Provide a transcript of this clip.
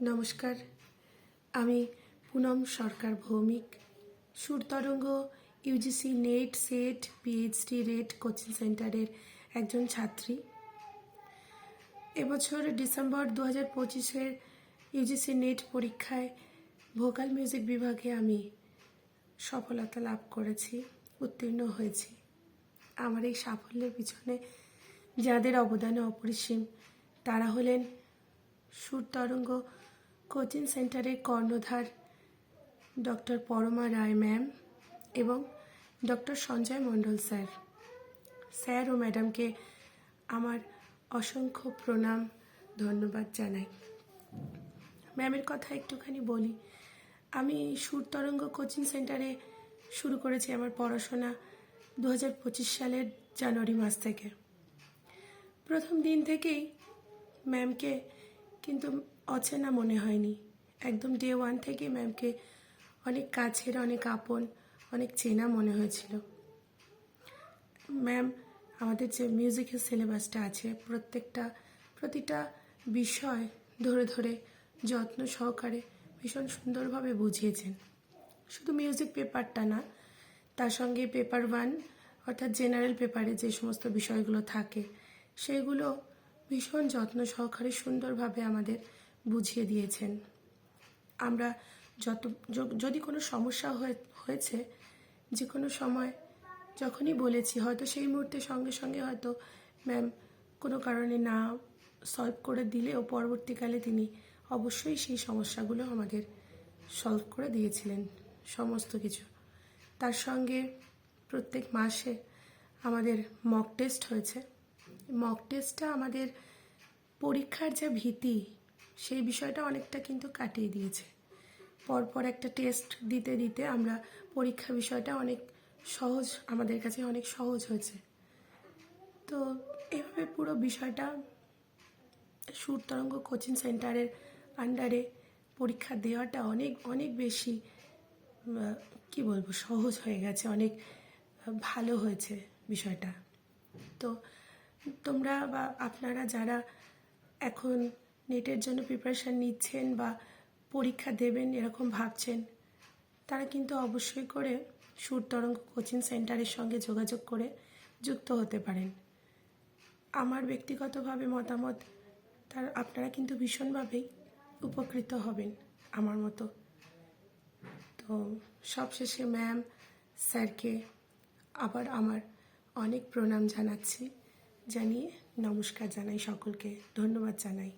নমস্কার, আমি Poonam Sarkar Bhowmik, Surtaranga UGC NET SET PhD RET coaching সেন্টারের একজন ছাত্রী। এবছর ডিসেম্বর 2025-এর ইউজিসি নেট পরীক্ষায় ভোকাল মিউজিক বিভাগে আমি সফলতা লাভ করেছি, উত্তীর্ণ হয়েছি। আমার এই সাফল্যের পিছনে যাদের অবদান অপরিসীম তারা হলেন সুরতরঙ্গ কোচিং সেন্টারের কর্ণধার ডক্টর পরমা রায় ম্যাম এবং ডক্টর সঞ্জয় মণ্ডল স্যার ও ম্যাডামকে আমার অসংখ্য প্রণাম, ধন্যবাদ জানাই। ম্যামের কথা একটুখানি বলি। আমি সুরতরঙ্গ কোচিং সেন্টারে শুরু করেছি আমার পড়াশোনা 2025 সালের জানুয়ারি মাস থেকে। প্রথম দিন থেকেই ম্যামকে কিন্তু অচেনা মনে হয়নি। একদম ডে 1 থেকে ম্যামকে অনেক কাছের, অনেক আপন, অনেক চেনা মনে হয়েছিল। ম্যাম আমাদের যে মিউজিকের সিলেবাসটা আছে প্রতিটা বিষয় ধরে ধরে যত্ন সহকারে ভীষণ সুন্দরভাবে বুঝিয়েছেন। শুধু মিউজিক পেপারটা না, তার সঙ্গে পেপার 1 অর্থাৎ জেনারেল পেপারে যে সমস্ত বিষয়গুলো থাকে সেগুলো ভীষণ যত্ন সহকারে সুন্দরভাবে আমাদের বুঝিয়ে দিয়েছেন। আমরা যদি কোনো সমস্যা হয়েছে যে কোনো সময় যখনই বলেছি, হয়তো সেই মুহূর্তে সঙ্গে সঙ্গে হয়তো ম্যাম কোনো কারণে না সলভ করে দিলেও পরবর্তীকালে তিনি অবশ্যই সেই সমস্যাগুলো আমাদের সলভ করে দিয়েছিলেন সমস্ত কিছু। তার সঙ্গে প্রত্যেক মাসে আমাদের মক টেস্ট হয়েছে। মক টেস্টটা আমাদের পরীক্ষার যে ভীতি সেই বিষয়টা অনেকটা কিন্তু কাটিয়ে দিয়েছে। পরপর একটা টেস্ট দিতে দিতে আমরা পরীক্ষা বিষয়টা অনেক সহজ, আমাদের কাছে অনেক সহজ হয়েছে। তো এভাবে পুরো বিষয়টা সুরতরঙ্গ কোচিং সেন্টারের আন্ডারে পরীক্ষা দেওয়াটা অনেক অনেক বেশি কি বলবো সহজ হয়ে গেছে, অনেক ভালো হয়েছে বিষয়টা। তো তোমরা বা আপনারা যারা এখন নেটের জন্য প্রিপারেশান নিচ্ছেন বা পরীক্ষা দেবেন এরকম ভাবছেন, তারা কিন্তু অবশ্যই করে সুরতরঙ্গ কোচিং সেন্টারের সঙ্গে যোগাযোগ করে যুক্ত হতে পারেন। আমার ব্যক্তিগতভাবে মতামত, আপনারা কিন্তু ভীষণভাবেই উপকৃত হবেন আমার মতো। তো সবশেষে ম্যাম স্যারকে আবার আমার অনেক প্রণাম জানিয়ে নমস্কার জানাই, সকলকে ধন্যবাদ জানাই।